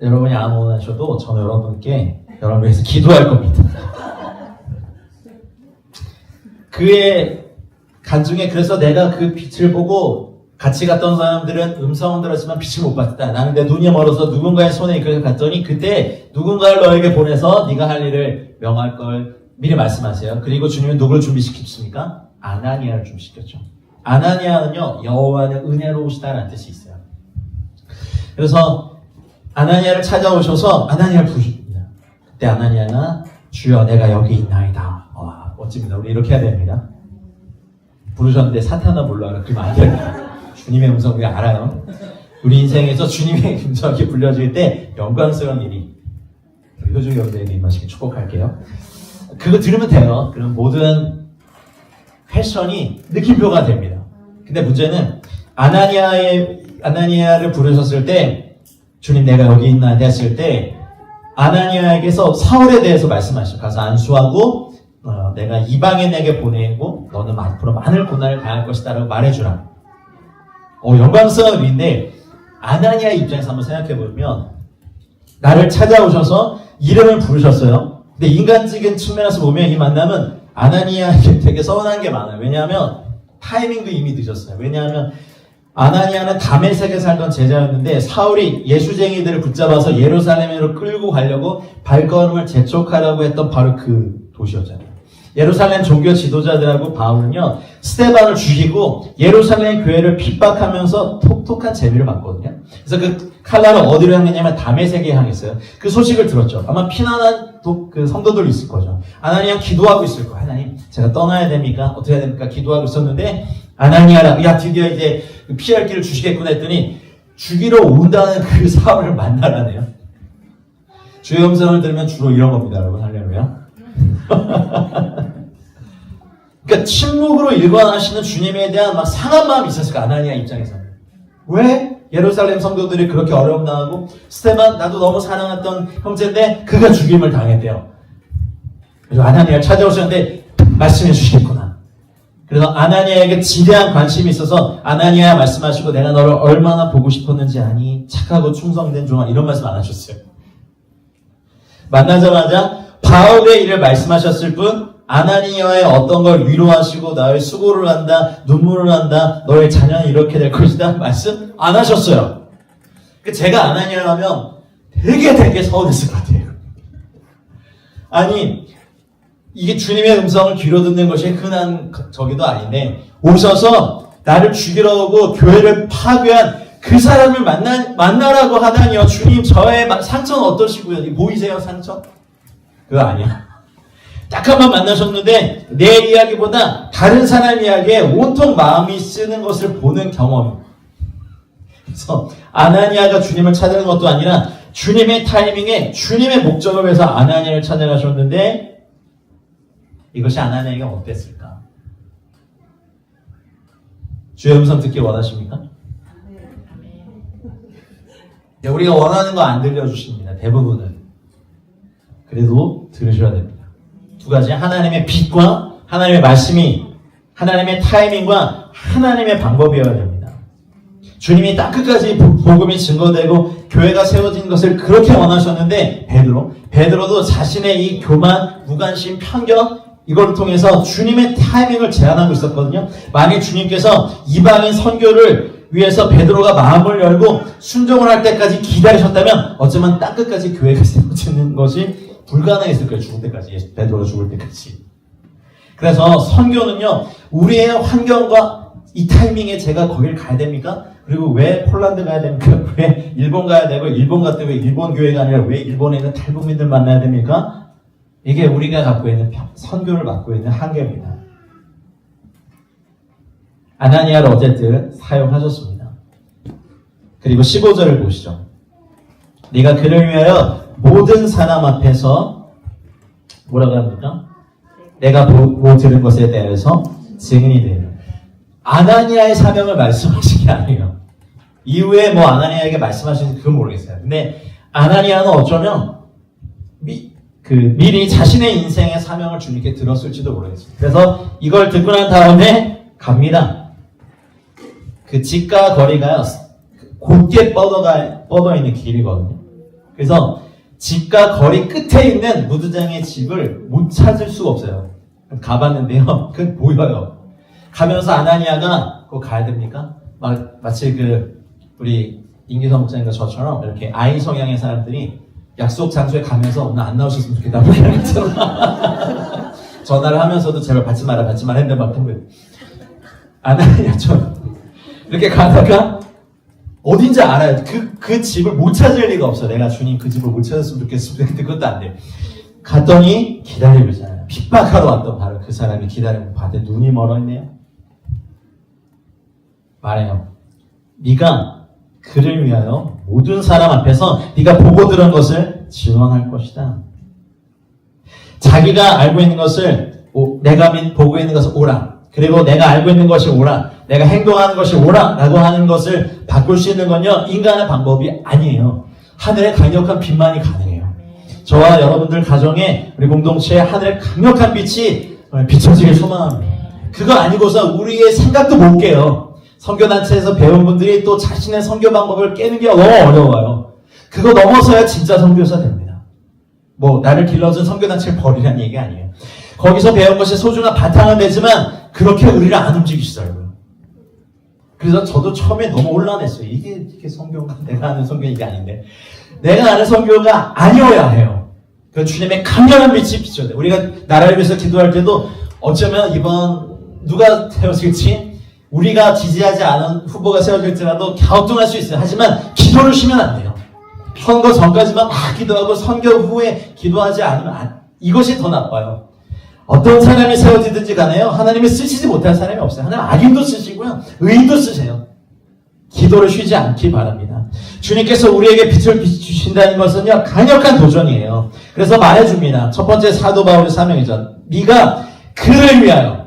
여러분이 안 원하셔도 저는 여러분을 위해서 기도할 겁니다. 그의 간중에 그래서 내가 그 빛을 보고 같이 갔던 사람들은 음성은 들었지만 빛을 못 봤다. 나는 내 눈이 멀어서 누군가의 손에 이끌려 갔더니 그때 누군가를 너에게 보내서 네가 할 일을 명할 걸 미리 말씀하세요. 그리고 주님은 누구를 준비시켰습니까? 아나니아를 준비시켰죠. 아나니아는요, 여호와는 은혜로우시다라는 뜻이 있어요. 그래서 아나니아를 찾아오셔서 아나니아를 부르십니다. 그때 아나니아가 주여 내가 여기 있나이다. 와, 멋집니다. 우리 이렇게 해야 됩니다. 부르셨는데 사탄아 몰라라. 그러면 안 돼요. 주님의 음성 우리가 알아요. 우리 인생에서 주님의 음성이 불려질 때 영광스러운 일이 효중 여러분에게 임하시길 축복할게요. 그거 들으면 돼요. 그럼 모든 패션이 느낌표가 됩니다. 근데 문제는 아나니아를 부르셨을 때 주님 내가 여기 있나 했을 때 아나니아에게서 사울에 대해서 말씀하시죠. 가서 안수하고 내가 이방인에게 보내고 너는 앞으로 많은 고난을 당할 것이다 라고 말해주라. 영광스러운 일인데 아나니아 입장에서 한번 생각해보면 나를 찾아오셔서 이름을 부르셨어요. 근데 인간적인 측면에서 보면 이 만남은 아나니아에게 되게 서운한 게 많아요. 왜냐하면 타이밍도 이미 늦었어요. 왜냐하면 아나니아는 다메섹에 살던 제자였는데 사울이 예수쟁이들을 붙잡아서 예루살렘으로 끌고 가려고 발걸음을 재촉하려고 했던 바로 그 도시였잖아요. 예루살렘 종교 지도자들하고 바울은요, 스데반을 죽이고 예루살렘 교회를 핍박하면서 톡톡한 재미를 봤거든요. 그래서 그 칼날을 어디로 향했냐면 다메섹에 향했어요. 그 소식을 들었죠. 아마 피난한 그 성도들이 있을 거죠. 아나니아 기도하고 있을 거예요. 하나님, 제가 떠나야 됩니까? 어떻게 해야 됩니까? 기도하고 있었는데 아나니아라, 야 드디어 이제 피할 길을 주시겠구나 했더니 죽이러 온다는 그 사울을 만나라네요. 주의 음성을 들으면 주로 이런 겁니다, 여러분. 할렐루야. 그러니까 침묵으로 일관하시는 주님에 대한 막 상한 마음이 있었을까, 아나니아 입장에서는. 왜? 예루살렘 성도들이 그렇게 어려움 당하고 스데반 나도 너무 사랑했던 형제인데 그가 죽임을 당했대요. 그래서 아나니아를 찾아오셨는데 말씀해 주시겠구나. 그래서 아나니아에게 지대한 관심이 있어서 아나니아 말씀하시고 내가 너를 얼마나 보고 싶었는지 아니? 착하고 충성된 종아, 이런 말씀 안 하셨어요. 만나자마자 바울의 일을 말씀하셨을 뿐 아나니아의 어떤 걸 위로하시고 나의 수고를 한다, 눈물을 한다, 너의 자녀는 이렇게 될 것이다 말씀 안 하셨어요. 제가 아나니아라면 되게 서운했을 것 같아요. 아니 이게 주님의 음성을 귀로 듣는 것이 흔한 저기도 아닌데 오셔서 나를 죽이러 오고 교회를 파괴한 그 사람을 만나라고 하다니요. 주님 저의 상처는 어떠시고요? 보이세요 상처? 그거 아니야. 딱 한 번 만나셨는데 내 이야기보다 다른 사람 이야기에 온통 마음이 쓰는 것을 보는 경험. 그래서 아나니아가 주님을 찾는 것도 아니라 주님의 타이밍에 주님의 목적을 위해서 아나니아를 찾아가셨는데 이것이 아나니아에게 어땠을까? 주의 음성 듣기 원하십니까? 우리가 원하는 거 안 들려주십니다. 대부분은. 그래도 들으셔야 됩니다. 두 가지, 하나님의 빛과 하나님의 말씀이 하나님의 타이밍과 하나님의 방법이어야 됩니다. 주님이 딱 끝까지 복음이 증거되고 교회가 세워진 것을 그렇게 원하셨는데 베드로도 자신의 이 교만, 무관심, 편견 이걸 통해서 주님의 타이밍을 제한하고 있었거든요. 만약 주님께서 이방인 선교를 위해서 베드로가 마음을 열고 순종을 할 때까지 기다리셨다면 어쩌면 딱 끝까지 교회가 세워지는 것이 불가능했을 거예요. 죽을 때까지. 베드로가 죽을 때까지. 그래서 선교는요, 우리의 환경과 이 타이밍에 제가 거길 가야 됩니까? 그리고 왜 폴란드 가야 됩니까? 왜 일본 가야 되고, 일본 갔다 왜 일본 교회가 아니라 왜 일본에 있는 탈북민들 만나야 됩니까? 이게 우리가 갖고 있는 선교를 맡고 있는 한계입니다. 아나니아를 어쨌든 사용하셨습니다. 그리고 15절을 보시죠. 네가 그를 위하여 모든 사람 앞에서 뭐라고 합니까? 내가 보고 들은 것에 대해서 증인이 되는. 아나니아의 사명을 말씀하신 게 아니에요. 이후에 뭐 아나니아에게 말씀하시는지 그건 모르겠어요. 근데 아나니아는 어쩌면 미리 자신의 인생의 사명을 주님께 들었을지도 모르겠어요. 그래서 이걸 듣고 난 다음에 갑니다. 그 집과 거리가 곧게 뻗어 있는 길이거든요. 그래서 집과 거리 끝에 있는 무드장의 집을 못 찾을 수가 없어요. 가봤는데요. 그건 보여요. 가면서 아나니아가 그거 가야 됩니까? 마치 우리 임기선 목사님과 저처럼 이렇게 I 성향의 사람들이 약속 장소에 가면서 오늘 안 나오셨으면 좋겠다. 전화를 하면서도 제발 받지 마라 했는데 막 아나니아처럼 이렇게 가다가 어딘지 알아요. 그 집을 못 찾을 리가 없어. 내가 주님 그 집을 못 찾았으면 좋겠습니다. 근데 그것도 안 돼. 갔더니 기다리고 있잖아요. 핍박하러 왔던 바로 그 사람이 기다리고 봤더니 눈이 멀어있네요. 말해요. 네가 그를 위하여 모든 사람 앞에서 네가 보고 들은 것을 증언할 것이다. 자기가 알고 있는 것을 내가 보고 있는 것을 오라. 그리고 내가 알고 있는 것이 오라. 내가 행동하는 것이 오라. 라고 하는 것을 바꿀 수 있는 건요. 인간의 방법이 아니에요. 하늘의 강력한 빛만이 가능해요. 저와 여러분들 가정에 우리 공동체에 하늘의 강력한 빛이 비춰지길 소망합니다. 그거 아니고서 우리의 생각도 못 깨요. 선교단체에서 배운 분들이 또 자신의 선교 방법을 깨는 게 너무 어려워요. 그거 넘어서야 진짜 선교사 됩니다. 나를 길러준 선교단체를 버리라는 얘기 아니에요. 거기서 배운 것이 소중한 바탕은 되지만 그렇게 우리를 안 움직이시더라고요. 그래서 저도 처음에 너무 혼란했어요. 이게 선교가 내가 아는 선교 이게 아닌데 내가 아는 선교가 아니어야 해요. 그 주님의 강렬한 빛이 비춰야 돼요. 우리가 나라를 위해서 기도할 때도 어쩌면 이번 누가 세워질지 우리가 지지하지 않은 후보가 세워질지라도 갸우뚱할 수 있어요. 하지만 기도를 쉬면 안 돼요. 선거 전까지만 막 기도하고 선거 후에 기도하지 않으면 이것이 더 나빠요. 어떤 사람이 세워지든지 간에요. 하나님이 쓰시지 못할 사람이 없어요. 하나님 악인도 쓰시고요. 의인도 쓰세요. 기도를 쉬지 않기 바랍니다. 주님께서 우리에게 빛을 비추신다는 것은요. 강력한 도전이에요. 그래서 말해줍니다. 첫 번째 사도 바울의 사명이죠. 네가 그를 위하여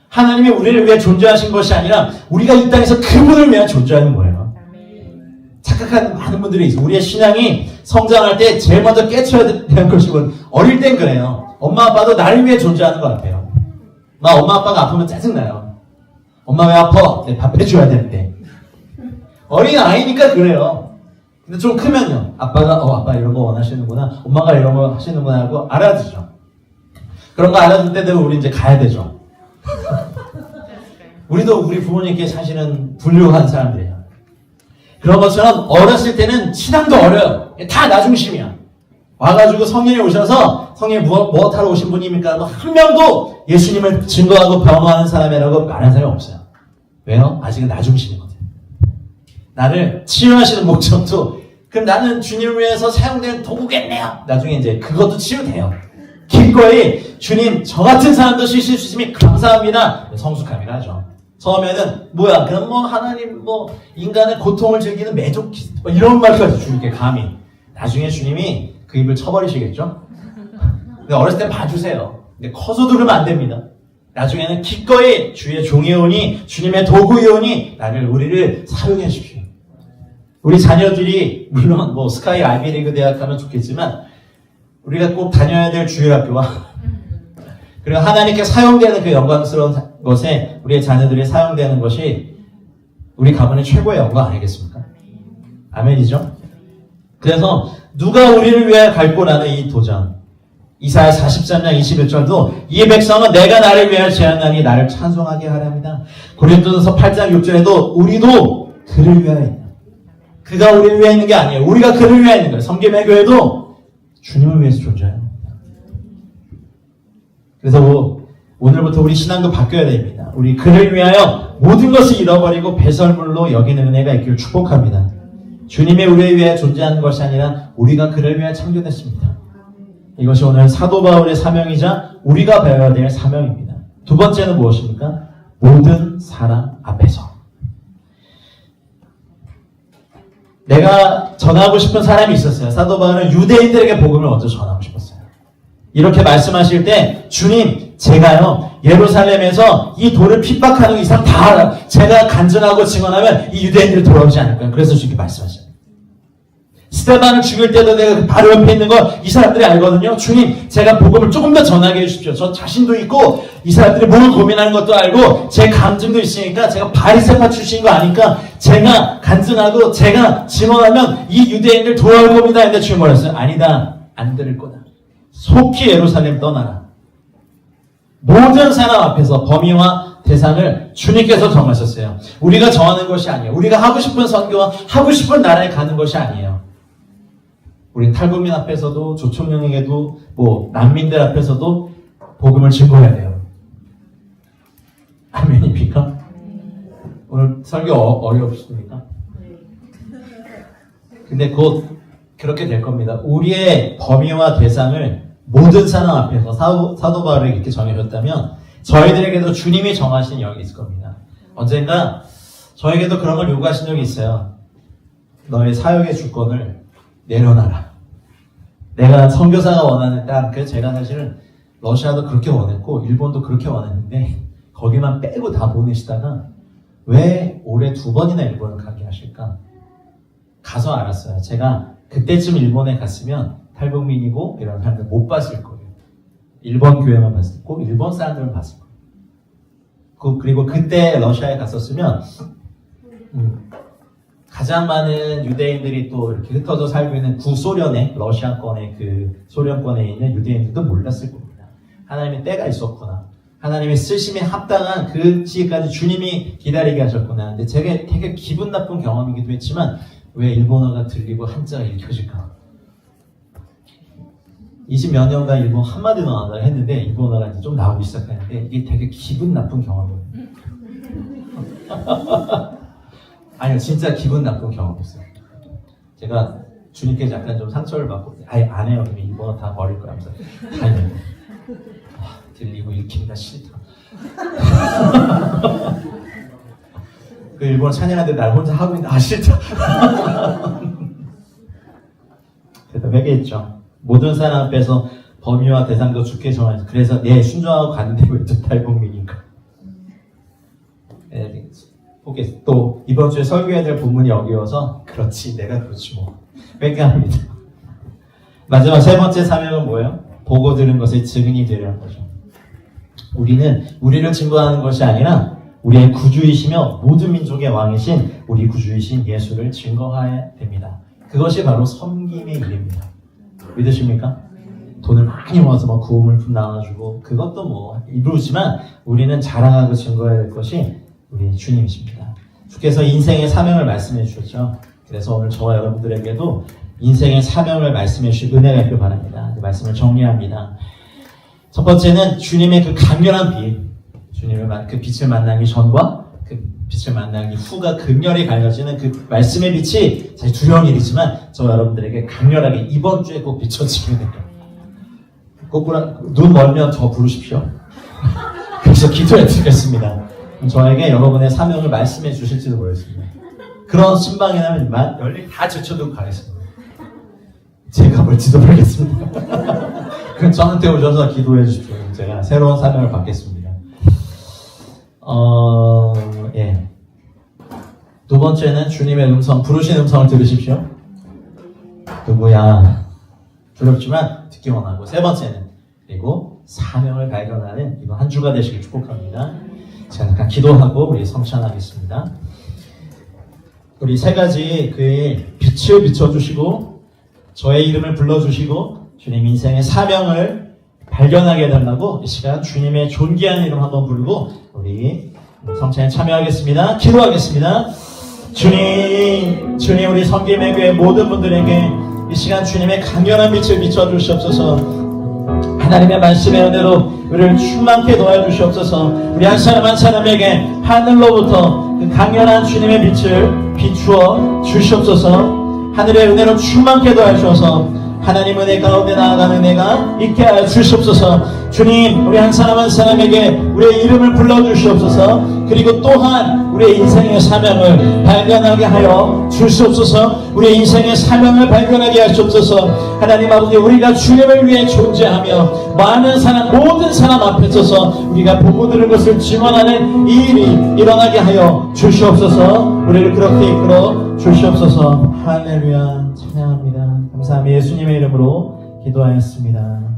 하나님이 우리를 위해 존재하신 것이 아니라 우리가 이 땅에서 그분을 위해 존재하는 거예요. 착각하는 많은 분들이 있어요. 우리의 신앙이 성장할 때 제일 먼저 깨쳐야 되는 것이고 어릴 땐 그래요. 엄마 아빠도 나를 위해 존재하는 것 같아요. 엄마 아빠가 아프면 짜증나요. 엄마 왜 아파? 내 밥 해줘야 되는데. 어린 아이니까 그래요. 근데 좀 크면요. 아빠가 아빠 이런 거 원하시는구나. 엄마가 이런 거 하시는구나 하고 알아주죠. 그런 거 알아줄 때도 우리 이제 가야 되죠. 우리도 우리 부모님께 사실은 불효한 사람들이에요. 그런 것처럼 어렸을 때는 신앙도 어려요. 다 나 중심이야. 와가지고 성령이 오셔서 성령이 무엇하러 오신 분입니까? 한 명도 예수님을 증거하고 변호하는 사람이라고 말하는 사람이 없어요. 왜요? 아직은 나 중심이거든. 나를 치유하시는 목적도 그럼 나는 주님을 위해서 사용되는 도구겠네요. 나중에 이제 그것도 치유돼요. 기꺼이 주님 저 같은 사람도 쓰실 수 있으면 감사합니다. 성숙함이라 하죠. 처음에는 그럼 하나님 인간의 고통을 즐기는 매족 이런 말까지 주님께 감히 나중에 주님이 그 입을 쳐버리시겠죠? 근데 어렸을 때 봐주세요. 근데 커서도 그러면 안 됩니다. 나중에는 기꺼이 주의 종이오니 주님의 도구이오니 우리를 사용해 주십시오. 우리 자녀들이 물론 스카이 아이비리그 대학 가면 좋겠지만 우리가 꼭 다녀야 될 주일학교와 그리고 하나님께 사용되는 그 영광스러운 것에 우리의 자녀들이 사용되는 것이 우리 가문의 최고의 영광 아니겠습니까? 아멘이죠? 그래서 누가 우리를 위해 갈고라는 이 도전. 이사야 43장 21절도 이 백성은 내가 나를 위하여 제안하니 나를 찬송하게 하랍니다. 고린도전서 8장 6절에도 우리도 그를 위하여 있다. 그가 우리를 위해 있는 게 아니에요. 우리가 그를 위해 있는 거예요. 성김의 교회도 주님을 위해서 존재해요. 그래서 오늘부터 우리 신앙도 바뀌어야 됩니다. 우리 그를 위하여 모든 것을 잃어버리고 배설물로 여기는 은혜가 있기를 축복합니다. 주님이 우리를 위해 존재하는 것이 아니라 우리가 그를 위해 창조됐습니다. 이것이 오늘 사도 바울의 사명이자 우리가 배워야 될 사명입니다. 두 번째는 무엇입니까? 모든 사람 앞에서. 내가 전하고 싶은 사람이 있었어요. 사도 바울은 유대인들에게 복음을 먼저 전하고 싶었어요. 이렇게 말씀하실 때 주님, 제가요 예루살렘에서 이 돌을 핍박하는 이 사람 다 제가 간증하고 증언하면 이 유대인들이 돌아오지 않을까요? 그래서 주님께 말씀하셨어요. 스데반을 죽일 때도 내가 바로 옆에 있는 거 이 사람들이 알거든요. 주님, 제가 복음을 조금 더 전하게 해주십시오. 저 자신도 있고 이 사람들이 뭘 고민하는 것도 알고 제 감증도 있으니까 제가 바리새파 출신인 거 아니까 제가 간증하고 제가 증언하면 이 유대인들 돌아올 겁니다. 근데 주님 뭐랬어요? 아니다, 안 들을 거다. 속히 예루살렘 떠나라. 모든 사람 앞에서 범위와 대상을 주님께서 정하셨어요. 우리가 정하는 것이 아니에요. 우리가 하고 싶은 선교와 하고 싶은 나라에 가는 것이 아니에요. 우리 탈북민 앞에서도 조총령에게도 난민들 앞에서도 복음을 증거해야 돼요. 아멘입니까? 오늘 설교 어렵습니까? 근데 곧 그렇게 될 겁니다. 우리의 범위와 대상을 모든 사람 앞에서 사도 바울에게 이렇게 정해줬다면 저희들에게도 주님이 정하신 영이 있을 겁니다. 언젠가 저에게도 그런 걸 요구하신 적이 있어요. 너의 사역의 주권을 내려놔라. 내가 선교사가 원하는 땅, 그래서 제가 사실은 러시아도 그렇게 원했고 일본도 그렇게 원했는데 거기만 빼고 다 보내시다가 왜 올해 2번이나 일본을 가게 하실까? 가서 알았어요. 제가 그때쯤 일본에 갔으면 탈북민이고 이런 사람들 못 봤을 거예요. 일본 교회만 봤을 거고 일본 사람들만 봤을 거예요. 그리고 그때 러시아에 갔었으면 가장 많은 유대인들이 또 이렇게 흩어져 살고 있는 구소련의 러시아권의 그 소련권에 있는 유대인들도 몰랐을 겁니다. 하나님의 때가 있었구나. 하나님의 쓰심에 합당한 그 시기까지 주님이 기다리게 하셨구나. 근데 제게 되게 기분 나쁜 경험이기도 했지만 왜 일본어가 들리고 한자가 읽혀질까? 20몇 년간 일본 한마디도 안 하다가 했는데 일본어가 이제 좀 나오기 시작하는데 이게 되게 기분 나쁜 경험이에요. 아니요, 진짜 기분 나쁜 경험이었어요. 제가 주님께 약간 좀 상처를 받고 아예 안 해요. 일본어 다 버릴 거야 하면서 다 했는데 들리고 읽히기가 싫다. 그 일본어 찬양하는데 날 혼자 하고 있는데 싫다. 그래서 회개했죠. 모든 사람 앞에서 범위와 대상도 주께 정하셔서 그래서 순종하고 가는데 왜 또 탈북민인가? 혹시 또 이번 주에 설교해야 될 본문이 여기여서 그렇지, 내가 그렇지 뭐 회개합니다. 마지막 세 번째 사명은 뭐예요? 보고 들은 것의 증인이 되려는 거죠. 우리는 우리를 증거하는 것이 아니라 우리의 구주이시며 모든 민족의 왕이신 우리 구주이신 예수를 증거해야 됩니다. 그것이 바로 섬김의 일입니다. 믿으십니까? 돈을 많이 모아서 구호물 나눠주고 그것도 이루지만 우리는 자랑하고 증거해야 될 것이 우리 주님이십니다. 주께서 인생의 사명을 말씀해 주셨죠. 그래서 오늘 저와 여러분들에게도 인생의 사명을 말씀해 주실 은혜가 있길 바랍니다. 그 말씀을 정리합니다. 첫 번째는 주님의 그 강렬한 빛, 주님의 그 빛을 만나기 전과 그 빛을 만나기 후가 극렬히 갈려지는 그 말씀의 빛이 사실 두려운 일이지만 저와 여러분들에게 강렬하게 이번 주에 꼭 비춰지기를 꼭 눈 멀면 저 부르십시오. 그래서 기도해 드리겠습니다. 저에게 여러분의 사명을 말씀해 주실지도 모르겠습니다. 그런 신방이라면 열리 다 제쳐두고 가겠습니다. 제가 뭘지도 모르겠습니다. 그럼 저한테 오셔서 기도해 주십시오. 제가 새로운 사명을 받겠습니다. 예. 두 번째는 주님의 음성, 부르신 음성을 들으십시오. 누구야? 두렵지만 듣기 원하고. 세 번째는 그리고 사명을 발견하는 이번 한 주가 되시길 축복합니다. 제가 잠깐 기도하고 우리 성찬하겠습니다. 우리 세 가지 그의 빛을 비춰주시고 저의 이름을 불러주시고 주님 인생의 사명을 발견하게 해달라고 이 시간 주님의 존귀한 이름 한번 부르고 우리 성찬에 참여하겠습니다. 기도하겠습니다. 주님 우리 섬김의 교회 모든 분들에게 이 시간 주님의 강렬한 빛을 비춰주시옵소서. 하나님의 말씀의 은혜로 우리를 충만케 도와주시옵소서. 우리 한 사람 한 사람에게 하늘로부터 그 강렬한 주님의 빛을 비추어 주시옵소서. 하늘의 은혜로 충만케 도와주셔서 하나님 은혜 가운데 나아가는 은혜가 있게 하여 주시옵소서. 주님, 우리 한 사람 한 사람에게 우리의 이름을 불러주시옵소서. 그리고 또한 우리의 인생의 사명을 발견하게 하여 주시옵소서. 우리의 인생의 사명을 발견하게 하시옵소서. 하나님 아버지, 우리가 주님을 위해 존재하며 많은 사람, 모든 사람 앞에 서서 우리가 보고 들은 것을 증언하는 이 일이 일어나게 하여 주시옵소서. 우리를 그렇게 이끌어 주시옵소서. 할렐루야, 찬양합니다. 감사합니다. 예수님의 이름으로 기도하였습니다.